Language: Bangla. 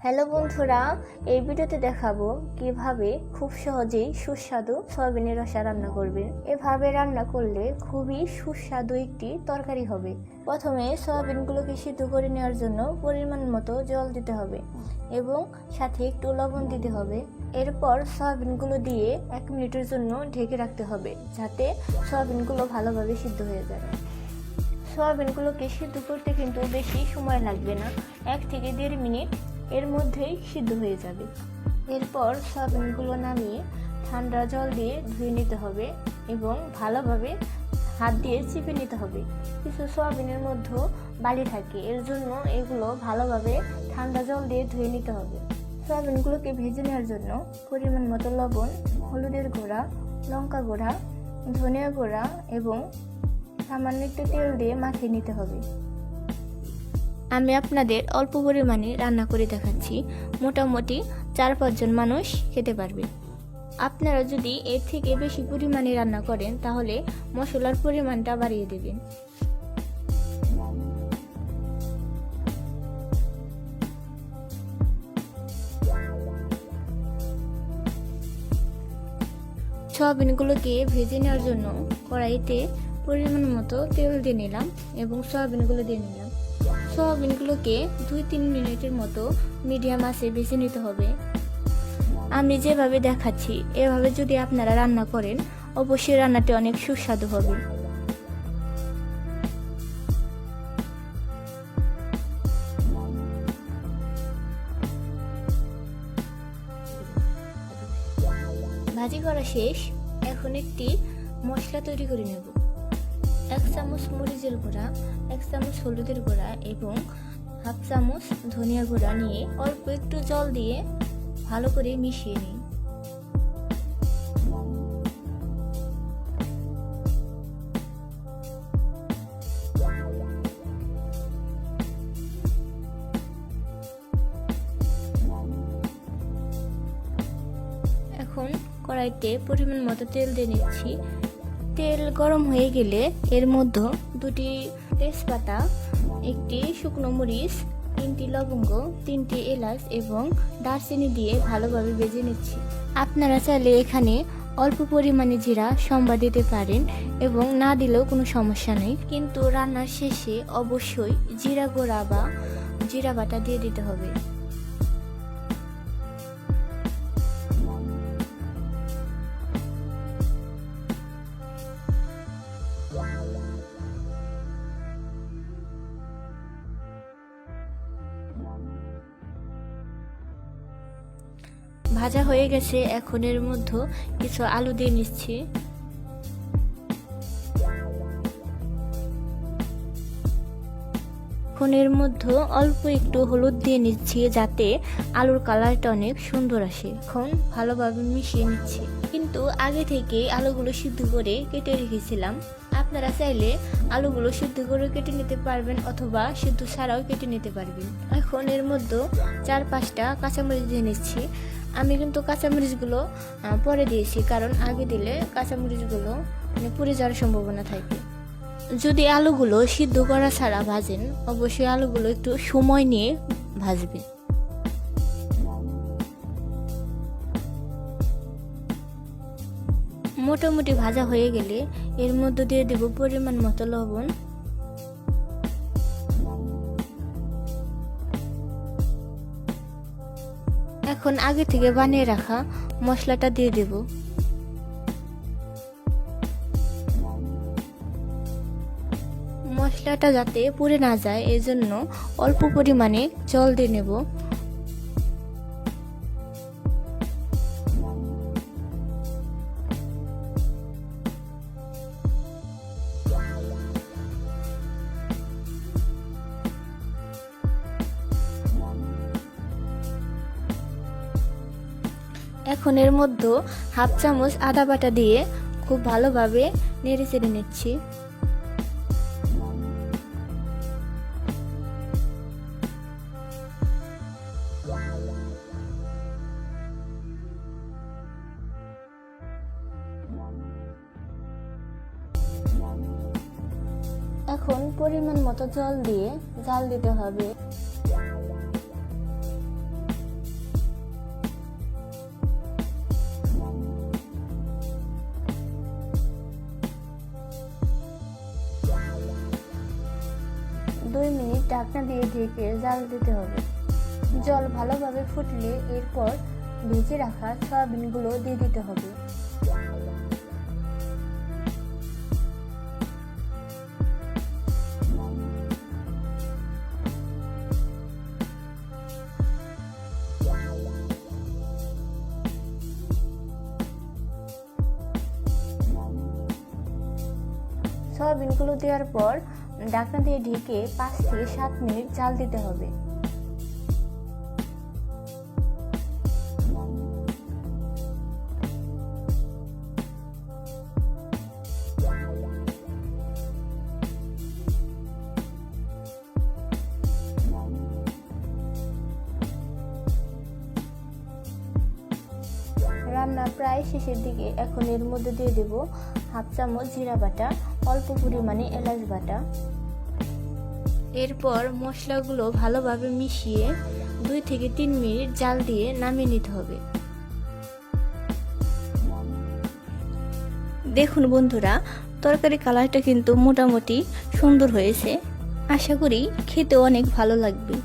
হ্যালো বন্ধুরা, এই ভিডিওতে দেখাবো কিভাবে খুব সহজেই সুস্বাদু সয়াবিনের রসা রান্না করবেন। এভাবে রান্না করলে খুবই সুস্বাদু একটি তরকারি হবে। প্রথমে সয়াবিনগুলোকে সিদ্ধ করে নেওয়ার জন্য পরিমাণ মতো জল দিতে হবে এবং সাথে একটু লবণ দিতে হবে। এরপর সয়াবিনগুলো দিয়ে 1 মিনিটের জন্য ঢেকে রাখতে হবে যাতে সয়াবিনগুলো ভালোভাবে সিদ্ধ হয়ে যায়। সয়াবিনগুলোকে সিদ্ধ করতে কিন্তু বেশি সময় লাগবে না, 1 থেকে 1.5 মিনিট এর মধ্যেই সিদ্ধ হয়ে যাবে। এরপর সয়াবিনগুলো নামিয়ে ঠান্ডা জল দিয়ে ধুয়ে নিতে হবে এবং ভালোভাবে হাত দিয়ে চিপে নিতে হবে। কিছু সয়াবিনের মধ্যে বালি থাকে, এর জন্য এগুলো ভালোভাবে ঠান্ডা জল দিয়ে ধুয়ে নিতে হবে। সয়াবিনগুলোকে ভেজে নেওয়ার জন্য পরিমাণ মতো লবণ, হলুদের গুঁড়া, লঙ্কা গুঁড়া, ধনিয়া গুঁড়া এবং সামান্য একটু তেল দিয়ে মাখিয়ে নিতে হবে। আমি আপনাদের অল্প পরিমাণে রান্না করে দেখাচ্ছি, মোটামুটি 4-5 জন মানুষ খেতে পারবে। আপনারা যদি এর থেকে বেশি পরিমাণে রান্না করেন তাহলে মশলার পরিমাণটা বাড়িয়ে দেবেন। সয়াবিনগুলোকে ভেজে নেওয়ার জন্য কড়াইতে পরিমাণ মতো তেল দিয়ে নিলাম এবং সয়াবিনগুলো দিয়ে নিলাম। সয়াবিনগুলোকে 2-3 মিনিটের মতো মিডিয়াম আঁচে ভেজে নিতে হবে। আমি যেভাবে দেখাচ্ছি এভাবে যদি আপনারা রান্না করেন অবশ্যই রান্নাটি অনেক সুস্বাদু হবে। ভাজি করা শেষ, এখন একটি মশলা তৈরি করে নেব। 1 চামচ মরিচের গুঁড়া, 1 চামচ হলুদের গুঁড়া এবং 1/2 চামচ ধনিয়া গুঁড়া নিয়ে অল্প একটু জল দিয়ে ভালো করে মিশিয়ে নিই। এখন কড়াইতে পরিমাণ মতো তেল দিয়ে নিচ্ছি। তেল গরম হয়ে গেলে এর মধ্যে 2টি তেজপাতা, 1টি শুকনো মরিচ, 3টি লবঙ্গ, 3টি এলাচ এবং দারচিনি দিয়ে ভালোভাবে ভেজে নিচ্ছি। আপনারা চাইলে এখানে অল্প পরিমাণে জিরা সম্বাদ দিতে পারেন এবং না দিলেও কোনো সমস্যা নেই, কিন্তু রান্নার শেষে অবশ্যই জিরা গুঁড়া বা জিরা বাটা দিয়ে দিতে হবে। ভাজা হয়ে গেছে, এখন এর মধ্যে কিছু আলু দিয়ে নিচ্ছি। এখন এর মধ্যে অল্প একটু হলুদ দিয়ে নিচ্ছি যাতে আলুর কালারটা অনেক সুন্দর আসে। এখন ভালোভাবে মিশিয়ে নিচ্ছি, কিন্তু আগে থেকে আলুগুলো সিদ্ধ করে কেটে রেখেছিলাম। আপনারা চাইলে আলুগুলো সিদ্ধ করে কেটে নিতে পারবেন অথবা সিদ্ধ ছাড়াও কেটে নিতে পারবেন। এখন এর মধ্যে 4-5টা কাঁচামরিচ দিয়ে নিচ্ছি। আমি কিন্তু কাঁচামরিচগুলো পরে দিয়েছি, কারণ আগে দিলে কাঁচামরিচগুলো পুড়ে যাওয়ার সম্ভাবনা থাকে। যদি আলুগুলো সিদ্ধ করা ছাড়া ভাজেন অবশ্যই আলুগুলো একটু সময় নিয়ে ভাজবেন। মোটামুটি ভাজা হয়ে গেলে এর মধ্যে দিয়ে দেব পরিমাণ মতো লবণ। এখন আগে থেকে বানিয়ে রাখা মশলাটা দিয়ে দেব। মশলাটা যাতে পুড়ে না যায় এজন্য অল্প পরিমাণে জল দিয়ে নেব। এখন এর মধ্যে 1/2 চামচ আদা বাটা দিয়ে খুব ভালোভাবে নেড়ে চেড়ে নিচ্ছি। এখন পরিমাণ মতো জল দিয়ে জাল দিতে হবে। ঢাকনা দিয়ে ঢেকে জাল দিতে হবে। জল ভালোভাবে ফুটলে এরপর ভেজে রাখা সয়াবিনগুলো দিয়ে দিতে হবে। সয়াবিনগুলো দেওয়ার পর ঢাকনা দিয়ে ঢেকে 5 থেকে 7 মিনিট জাল দিতে হবে। রান্না প্রায় শেষের দিকে। এখন এর মধ্যে দিয়ে দেব হাফ চামচ জিরা বাটা, অল্প পরিমাণে এলাচ বাটা। এরপর মশলাগুলো ভালোভাবে মিশিয়ে 2 থেকে 3 মিনিট জাল দিয়ে নামিয়ে নিতে হবে। দেখুন বন্ধুরা, তরকারি কালারটা কিন্তু মোটামুটি সুন্দর হয়েছে। আশা করি খেতে অনেক ভালো লাগবে।